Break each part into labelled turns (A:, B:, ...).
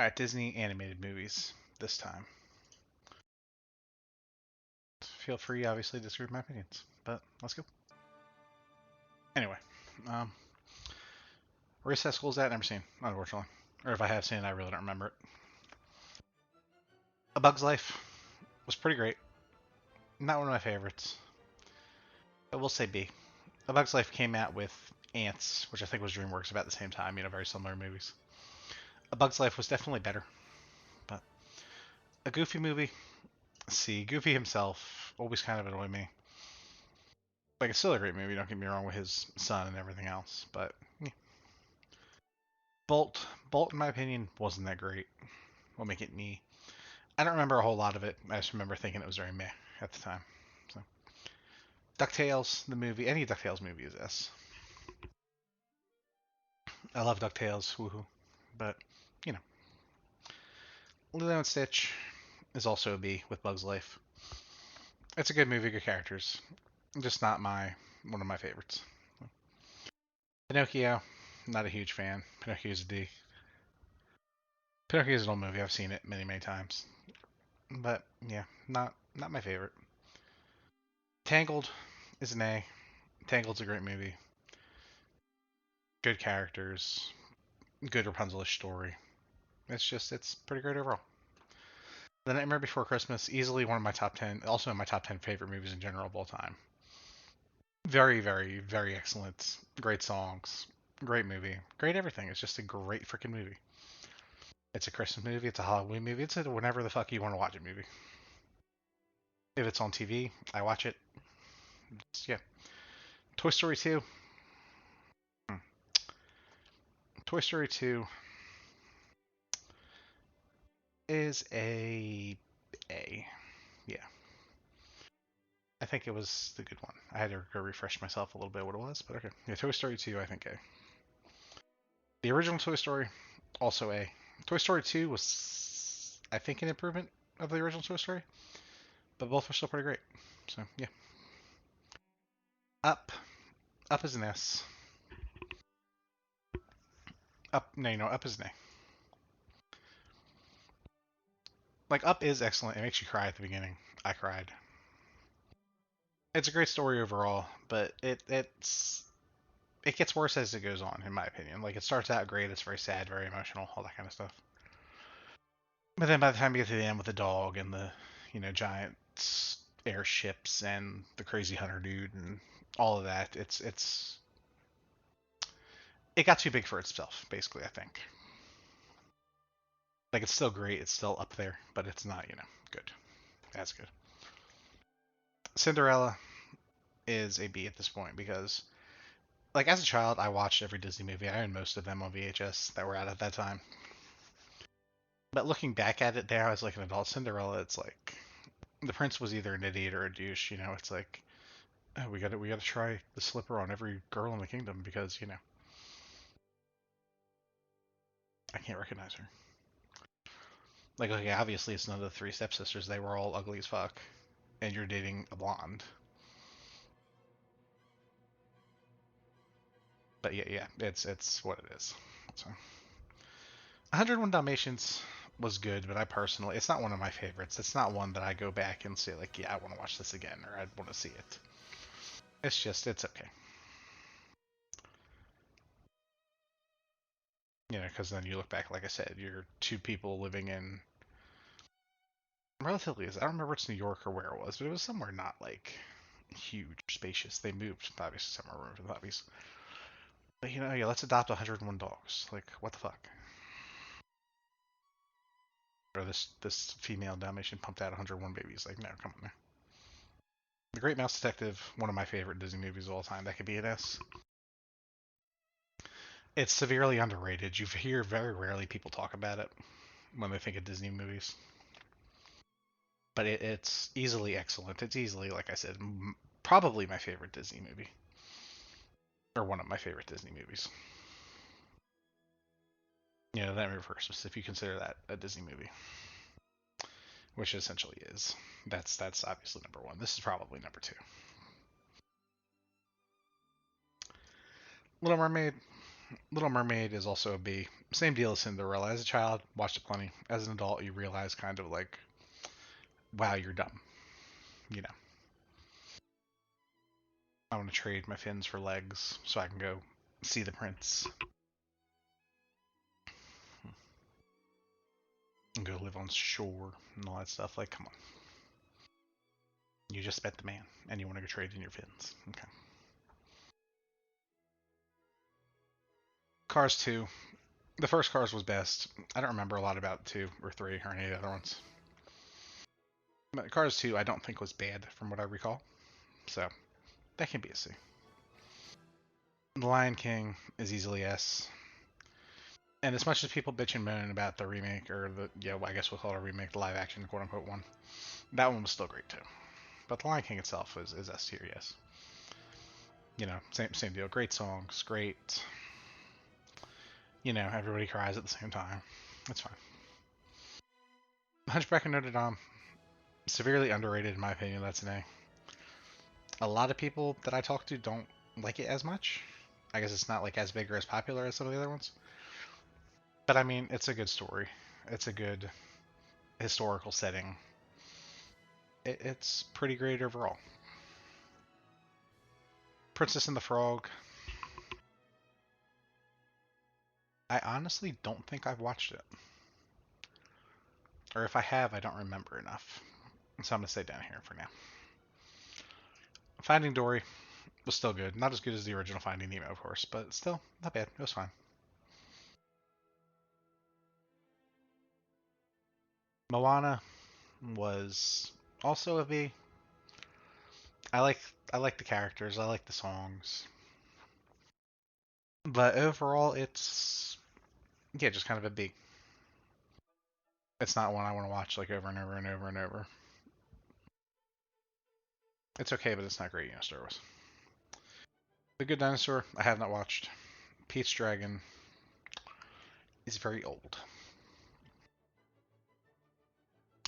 A: All right, Disney animated movies this time. Feel free, obviously, to disagree with my opinions, but let's go. Anyway, um, Recess School's that never seen, unfortunately, or if I have seen it, I really don't remember it. A Bug's Life was pretty great. Not one of my favorites. I will say B. A Bug's Life came out with Ants, which I think was DreamWorks about the same time. Very similar movies. A Bug's Life was definitely better, but a Goofy movie. See, Goofy himself always kind of annoyed me. Like, it's still a great movie. Don't get me wrong with his son and everything else, but yeah. Bolt, in my opinion, wasn't that great. Will make it me. I don't remember a whole lot of it. I just remember thinking it was very meh at the time. So, DuckTales, the movie, any DuckTales movie is S. I love DuckTales, woohoo. But, you know, Lilo and Stitch is also a B with Bug's Life. It's a good movie, good characters. Just not one of my favorites. Pinocchio, not a huge fan. Pinocchio's a D. Pinocchio is an old movie. I've seen it many, many times. But yeah, not my favorite. Tangled is an A. Tangled's a great movie. Good characters. Good Rapunzel-ish story. It's pretty great overall. The Nightmare Before Christmas, easily one of my top 10, also in my top 10 favorite movies in general of all time. Very, very, very excellent. Great songs. Great movie. Great everything. It's just a great freaking movie. It's a Christmas movie. It's a Halloween movie. It's a whenever the fuck you want to watch a movie. If it's on TV, I watch it. Yeah. Toy Story 2. Hmm. Toy Story 2 is A. Yeah. I think it was the good one. I had to go refresh myself a little bit what it was, but okay. Yeah, Toy Story 2, I think A. The original Toy Story, also A. Toy Story 2 was, I think, an improvement of the original Toy Story, but both were still pretty great. So, yeah. Up. Up is an S. Up, no, Up is an A. Like, Up is excellent. It makes you cry at the beginning. I cried. It's a great story overall, but it gets worse as it goes on, in my opinion. Like, it starts out great, it's very sad, very emotional, all that kind of stuff. But then by the time you get to the end with the dog and the, giant airships and the crazy hunter dude and all of that, it got too big for itself, basically, I think. Like, it's still great, it's still up there, but it's not, good. That's good. Cinderella is a B at this point because, like, as a child, I watched every Disney movie. I owned most of them on VHS that were out at that time. But looking back at it now as like an adult, Cinderella, it's like the prince was either an idiot or a douche. It's like, oh, we got to try the slipper on every girl in the kingdom because I can't recognize her. Like, okay, obviously it's none of the three stepsisters. They were all ugly as fuck, and you're dating a blonde. But yeah, it's what it is. So, 101 Dalmatians was good, but it's not one of my favorites. It's not one that I go back and say like, yeah, I want to watch this again or I'd want to see it. It's okay. Because then you look back, like I said, you're two people living in relatively. I don't remember it's New York or where it was, but it was somewhere not like huge, spacious. They moved obviously somewhere room for the puppies. But yeah, let's adopt 101 dogs. Like, what the fuck? Or this female Dalmatian pumped out 101 babies. Like, no, come on, man. The Great Mouse Detective, one of my favorite Disney movies of all time. That could be an S. It's severely underrated. You hear very rarely people talk about it when they think of Disney movies. But it's easily excellent. It's easily, like I said, probably my favorite Disney movie. Or one of my favorite Disney movies. That Before Christmas, if you consider that a Disney movie. Which it essentially is. That's obviously number one. This is probably number two. Little Mermaid, Little Mermaid is also a B. Same deal as Cinderella. As a child, watched it plenty. As an adult, you realize kind of like, wow, you're dumb. You know, I want to trade my fins for legs so I can go see the prince and go live on shore and all that stuff. Like, come on. You just met the man and you want to go trade in your fins. Okay. Cars 2. The first Cars was best. I don't remember a lot about 2 or 3 or any of the other ones. But Cars 2, I don't think was bad from what I recall. So, that can be a C. The Lion King is easily S. And as much as people bitch and moan about the remake, or the, yeah, I guess we'll call it a remake, the live action quote unquote one, that one was still great too. But The Lion King itself is S tier, yes. You know, same deal. Great songs, great. You know, everybody cries at the same time. It's fine. Hunchback of Notre Dame, severely underrated in my opinion. That's an A. A lot of people that I talk to don't like it as much. I guess it's not like as big or as popular as some of the other ones. But I mean, it's a good story. It's a good historical setting. It's pretty great overall. Princess and the Frog. I honestly don't think I've watched it. Or if I have, I don't remember enough. So I'm going to stay down here for now. Finding Dory was still good. Not as good as the original Finding Nemo, of course, but still not bad. It was fine. Moana was also a B. I like I like the characters. I like the songs. But overall, it's yeah, just kind of a B. It's not one I want to watch like over and over and over and over. It's okay, but it's not great, you know, Star Wars. The Good Dinosaur, I have not watched. Pete's Dragon is very old.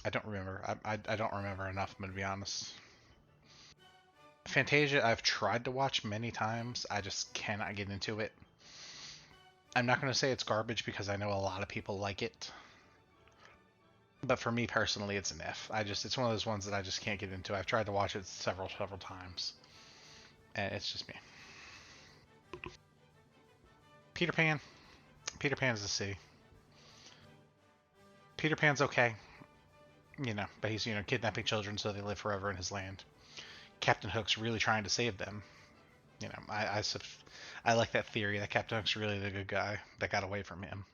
A: I don't remember. I don't remember enough, I'm gonna be honest. Fantasia, I've tried to watch many times. I just cannot get into it. I'm not gonna say it's garbage because I know a lot of people like it. But for me personally, it's an F. It's one of those ones that I just can't get into. I've tried to watch it several times, and it's just me. Peter Pan. Peter Pan's a C. Peter Pan's okay, you know, but he's kidnapping children so they live forever in his land. Captain Hook's really trying to save them. You know, I like that theory that Captain Hook's really the good guy that got away from him.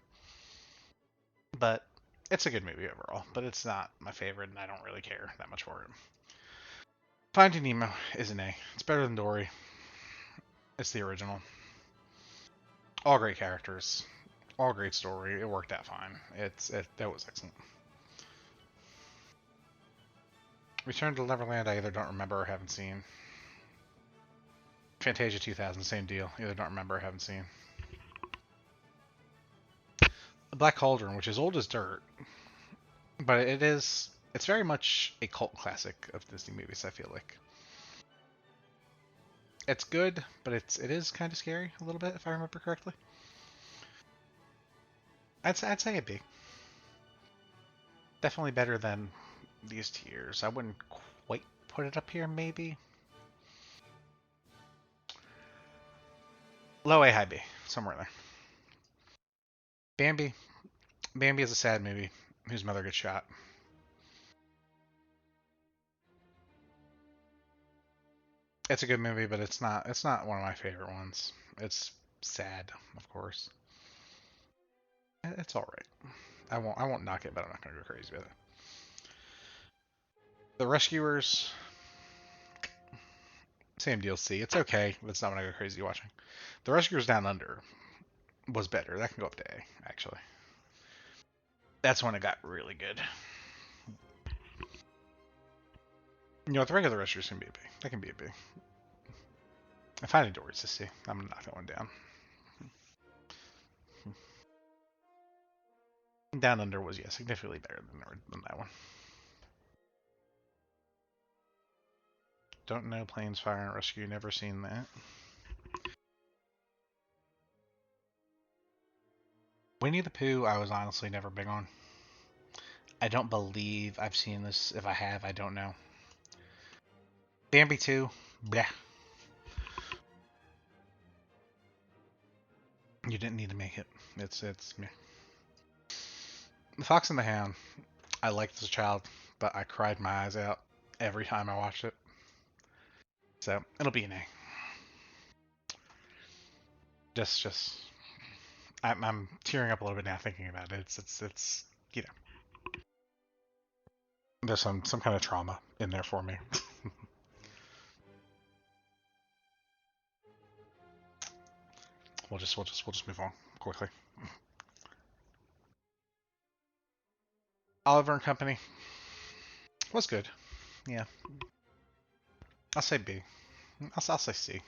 A: But it's a good movie overall, but it's not my favorite, and I don't really care that much for it. Finding Nemo is an A. It's better than Dory. It's the original. All great characters, all great story. It worked out fine. That was excellent. Return to Neverland, I either don't remember or haven't seen. Fantasia 2000, same deal. Either don't remember or haven't seen. The Black Cauldron, which is old as dirt, but it's very much a cult classic of Disney movies, I feel like. It's good, but it is kind of scary a little bit, if I remember correctly. I'd say a B. Definitely better than these tiers. I wouldn't quite put it up here, maybe. Low A, high B, somewhere there. Bambi. Bambi is a sad movie whose mother gets shot. It's a good movie, but it's not one of my favorite ones. It's sad, of course. It's all right. I won't knock it, but I'm not gonna go crazy with it. The Rescuers, same deal. C. It's okay, but it's not what I go crazy watching. The Rescuers Down Under was better. That can go up to A, actually. That's when it got really good. You know, the regular Rescuers can be a B. That can be a B. And Finding Dory's a C. I'm gonna knock that one down. Down Under was, yeah, significantly better than that one. Don't know Planes, Fire, and Rescue. Never seen that. Winnie the Pooh, I was honestly never big on. I don't believe I've seen this. If I have, I don't know. Bambi 2, bleh. You didn't need to make it. It's meh. The Fox and the Hound, I liked as a child, but I cried my eyes out every time I watched it. So it'll be an A. Just I'm tearing up a little bit now thinking about it. It's you know, there's some kind of trauma in there for me. We'll just move on quickly. Oliver and Company was good. Yeah, I'll say B. I'll say C.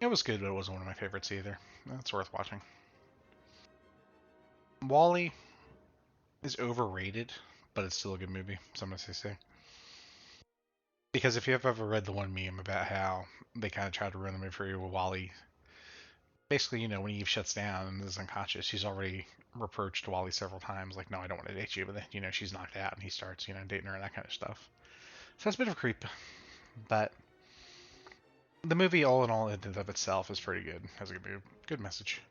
A: It was good, but it wasn't one of my favorites either. It's worth watching. Wally is overrated, but it's still a good movie. So I'm gonna say C. Because if you've ever read the one meme about how they kind of tried to ruin the movie for you with Wally, basically, when Eve shuts down and is unconscious, she's already reproached Wally several times, like, no, I don't want to date you, but then, she's knocked out and he starts, dating her and that kind of stuff. So it's a bit of a creep, but the movie, all in all, in and of itself, is pretty good. Has a good message.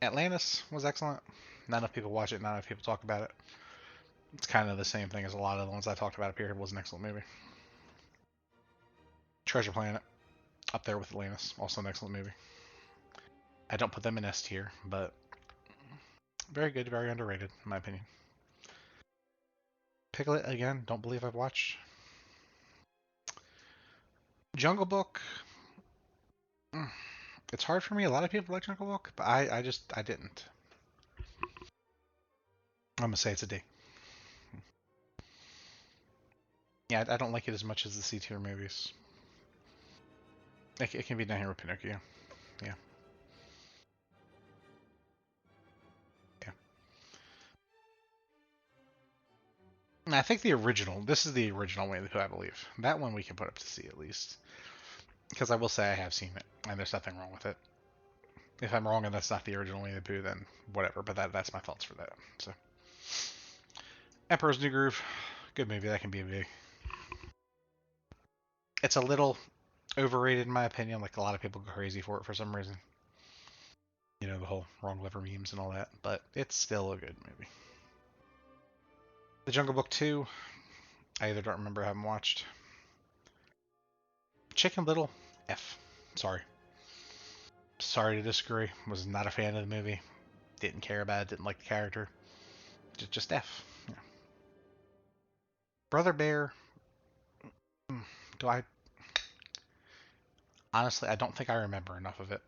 A: Atlantis was excellent. Not enough people watch it, not enough people talk about it. It's kind of the same thing as a lot of the ones I talked about up here. It was an excellent movie. Treasure Planet, up there with Atlantis, also an excellent movie. I don't put them in S tier, but very good, very underrated, in my opinion. Piglet, again, don't believe I've watched. Jungle Book, it's hard for me. A lot of people like Jungle Book, but I didn't. I'm gonna say it's a D. Yeah, I don't like it as much as the C tier movies. It can be down here with Pinocchio. Yeah, yeah. And I think the original. This is the original Winnie the Pooh, I believe. That one we can put up to C at least, because I will say I have seen it, and there's nothing wrong with it. If I'm wrong and that's not the original Winnie the Pooh, then whatever. But that's my thoughts for that. So, Emperor's New Groove, good movie. That can be a B. It's a little overrated in my opinion. Like a lot of people go crazy for it for some reason. The whole wrong liver memes and all that. But it's still a good movie. The Jungle Book 2, I either don't remember or haven't watched. Chicken Little, F. Sorry. Sorry to disagree. Was not a fan of the movie. Didn't care about it. Didn't like the character. Just F. Yeah. Brother Bear. Do I honestly? I don't think I remember enough of it.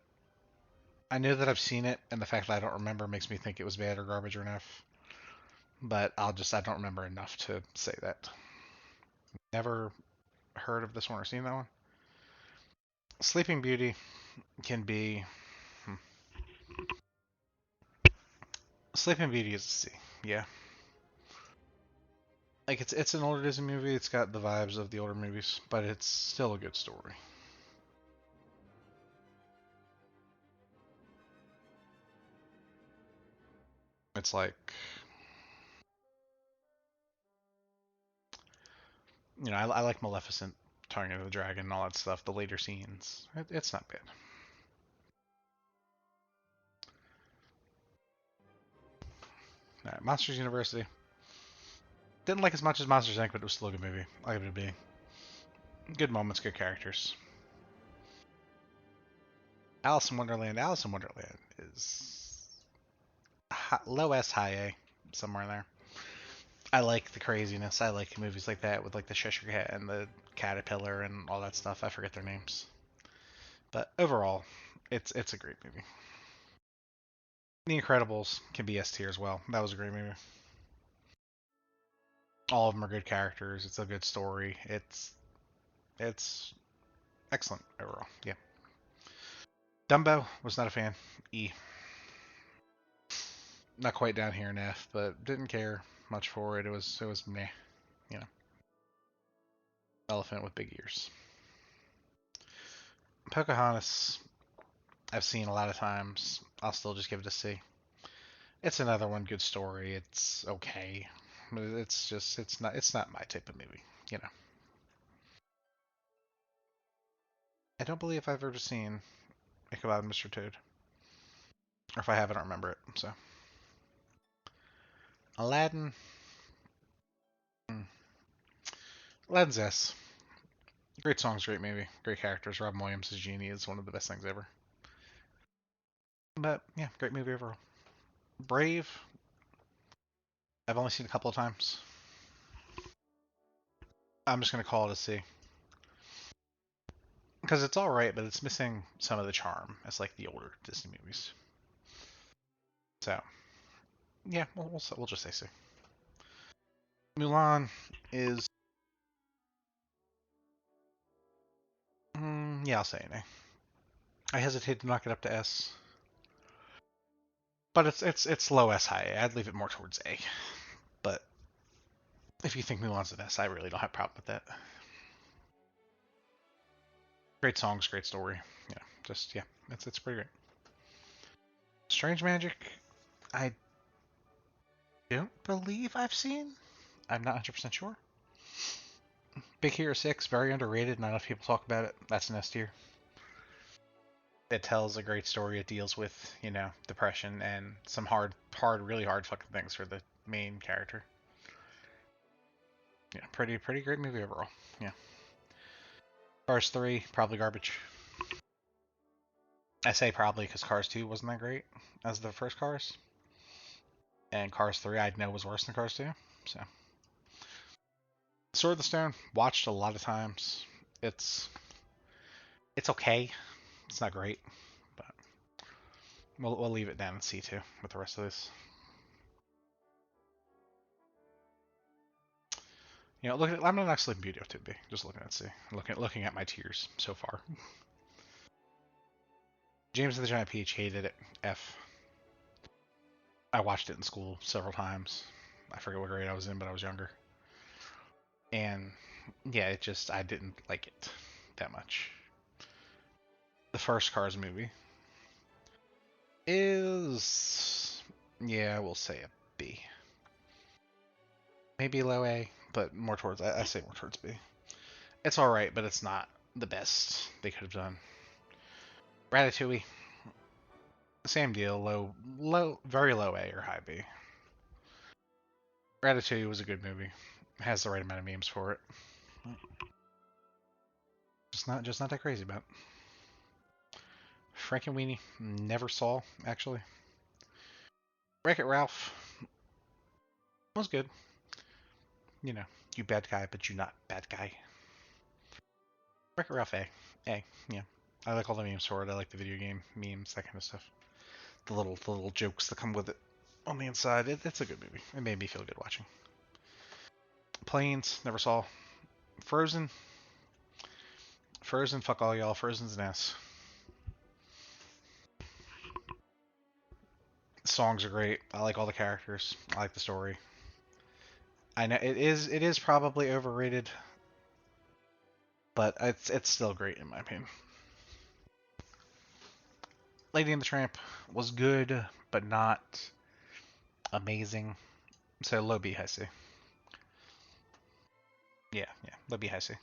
A: I know that I've seen it, and the fact that I don't remember makes me think it was bad or garbage or enough. But I don't remember enough to say that. Never heard of this one or seen that one. Sleeping Beauty can be. Hmm. Sleeping Beauty is a C. Yeah. Like it's an older Disney movie. It's got the vibes of the older movies, but it's still a good story. It's like I like Maleficent, Target of the Dragon, and all that stuff. The later scenes, it's not bad. All right, Monsters University. Didn't like as much as Monsters Inc., but it was still a good movie. I'll give it a B. Good moments, good characters. Alice in Wonderland. Alice in Wonderland is low S, high A, somewhere in there. I like the craziness. I like movies like that with like the Cheshire Cat and the Caterpillar and all that stuff. I forget their names, but overall, it's a great movie. The Incredibles can be S tier as well. That was a great movie. All of them are good characters. It's a good story. It's excellent overall. Yeah. Dumbo was not a fan. E. Not quite down here in F, but didn't care much for it. It was meh. You know, elephant with big ears. Pocahontas. I've seen a lot of times. I'll still just give it a C. It's another one, good story. It's okay. It's just it's not my type of movie. You know. I don't believe I've ever seen Ichabod and Mr. Toad. Or if I have, I don't remember it. So Aladdin. Hmm. Aladdin's S. Great songs, great movie, great characters. Robin Williams as Genie is one of the best things ever. But yeah, great movie overall. Brave. I've only seen a couple of times. I'm just gonna call it a C because it's all right, but it's missing some of the charm as like the older Disney movies. So yeah, we'll just say C. Mulan is yeah, I'll say an A. I hesitate to knock it up to S, but it's low S high A. I'd leave it more towards A. But if you think Mulan's an S, I really don't have a problem with that. Great songs, great story. Yeah, just yeah, it's pretty great. Strange Magic, I don't believe I've seen. I'm not 100% sure. Big Hero 6, very underrated. Not enough people talk about it. That's an S tier. It tells a great story. It deals with, depression and some really hard fucking things for the main character. Yeah, pretty great movie overall. Yeah. Cars 3, probably garbage. I say probably because Cars 2 wasn't that great as the first Cars. And Cars 3 I'd know was worse than Cars 2. So. Sword of the Stone, watched a lot of times. It's it's okay. It's not great, but we'll leave it down at C2 with the rest of this. Look at I'm not actually Beauty of 2B. Just looking at C. Looking at my tiers so far. James and the Giant Peach, hated it. F. I watched it in school several times. I forget what grade I was in, but I was younger. And yeah, I didn't like it that much. The first Cars movie is, yeah, we'll say a B. Maybe low A, but more towards, I say more towards B. It's alright, but it's not the best they could have done. Ratatouille, same deal, very low A or high B. Ratatouille was a good movie. It has the right amount of memes for it. Just not that crazy about it. Frankenweenie, never saw, actually. Wreck-It Ralph was good. You know, you bad guy, but you not bad guy. Wreck-It Ralph A. A, yeah. I like all the memes for it. I like the video game memes, that kind of stuff. The little jokes that come with it on the inside. It's a good movie. It made me feel good watching. Planes, never saw. Frozen. Frozen, fuck all y'all. Frozen's an S. Songs are great. I like all the characters. I like the story. I know it is probably overrated, but it's still great in my opinion. Lady and the Tramp was good, but not amazing. So low B, high C. Yeah, low B, high C.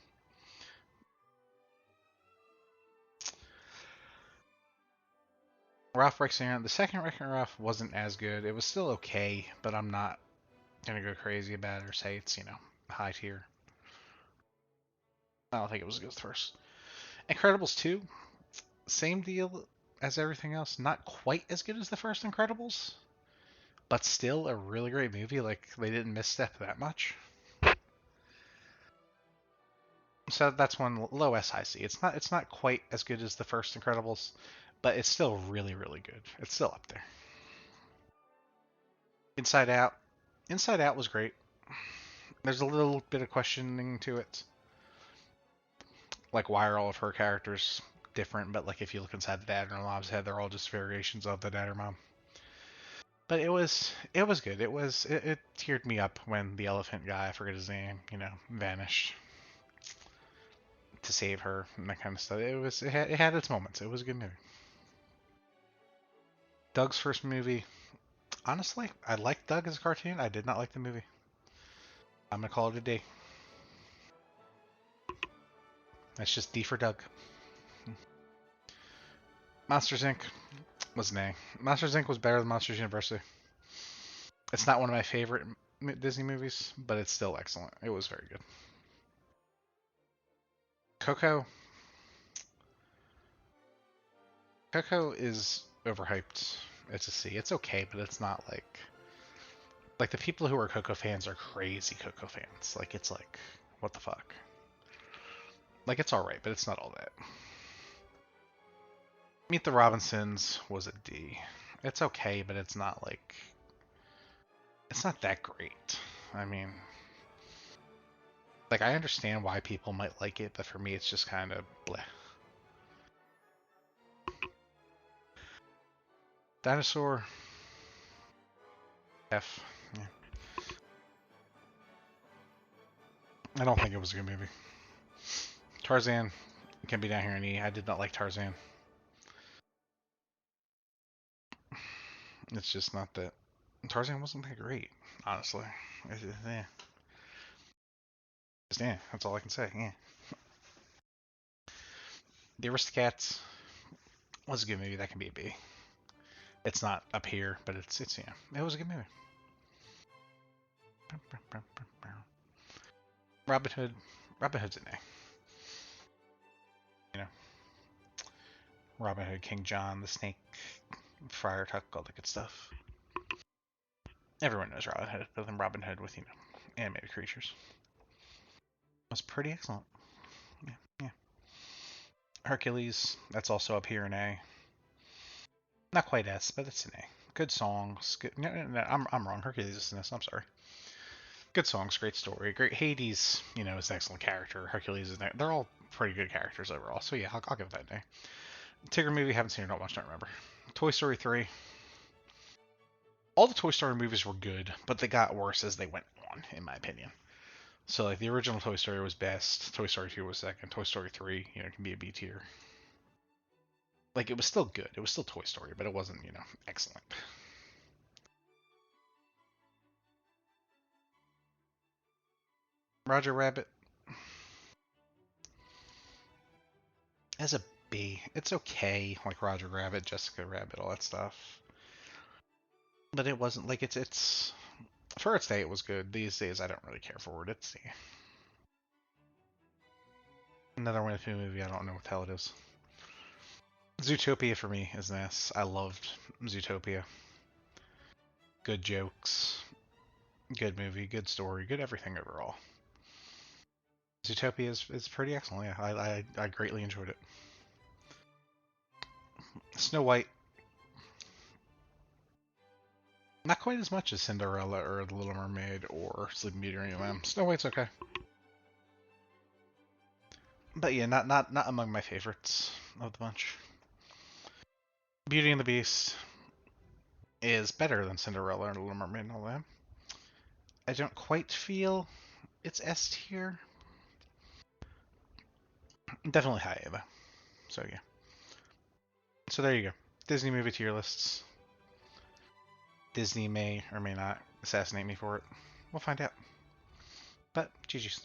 A: Ralph Breaks the Internet. The second Wreck-It Ralph wasn't as good. It was still okay, but I'm not gonna go crazy about it or say it's high tier. I don't think it was as good as the first. Incredibles 2, same deal as everything else. Not quite as good as the first Incredibles, but still a really great movie. Like they didn't misstep that much. So that's one low S high C. It's not quite as good as the first Incredibles, but it's still really really good. It's still up there. Inside Out. Inside Out was great. There's a little bit of questioning to it. Like why are all of her characters different? But like if you look inside the dad and mom's head, they're all just variations of the dad or mom. But it was good. It teared me up when the elephant guy, I forget his name, vanished to save her and that kind of stuff. It had its moments. It was a good movie. Doug's first movie. Honestly, I liked Doug as a cartoon. I did not like the movie. I'm gonna call it a D. That's just D for Doug. Monsters Inc. was an A. Monsters Inc. was better than Monsters University. It's not one of my favorite Disney movies, but it's still excellent. It was very good. Coco. Coco is overhyped. It's a C. It's okay, but it's not like the people who are Coco fans are crazy Coco fans. Like it's like what the fuck. Like it's all right, but it's not all that. Meet the Robinsons was a D. It's okay, but it's not that great. I mean, like I understand why people might like it, but for me it's just kind of bleh. Dinosaur F. Yeah. I don't think it was a good movie. Tarzan can be down here in E. I did not like Tarzan. It's just not that. Tarzan wasn't that great, honestly. Yeah. Just, yeah, that's all I can say. Yeah. The Aristocats was a good movie. That can be a B. It's not up here, but it's yeah. It was a good movie. Robin Hood. Robin Hood's an A. You know, Robin Hood, King John, the Snake, Friar Tuck, all the good stuff. Everyone knows Robin Hood, but then Robin Hood with animated creatures was pretty excellent. Yeah, yeah. Hercules. That's also up here in A. Not quite S, but it's an A. Good songs. Good. No, I'm wrong. Hercules is an S. I'm sorry. Good songs, great story, great Hades. Is an excellent character. Hercules is they're all pretty good characters overall. So yeah, I'll give it that day. Tigger movie, haven't seen it, not much, don't remember. Toy Story 3. All the Toy Story movies were good, but they got worse as they went on, in my opinion. So like the original Toy Story was best. Toy Story 2 was second. Toy Story 3, can be a B tier. Like it was still good. It was still Toy Story, but it wasn't, excellent. Roger Rabbit as a B. It's okay, like Roger Rabbit, Jessica Rabbit, all that stuff. But it wasn't like it's for its day it was good. These days I don't really care for it. It's another Winnie the Pooh movie. I don't know what the hell it is. Zootopia for me is an S. I loved Zootopia. Good jokes, good movie, good story, good everything overall. Zootopia is pretty excellent. Yeah, I greatly enjoyed it. Snow White, not quite as much as Cinderella or The Little Mermaid or Sleeping Beauty or any of them. Snow White's okay, but yeah, not among my favorites of the bunch. Beauty and the Beast is better than Cinderella and The Little Mermaid and all that. I don't quite feel it's S tier. Definitely high A though. So yeah. So there you go. Disney movie tier lists. Disney may or may not assassinate me for it. We'll find out. But GG's.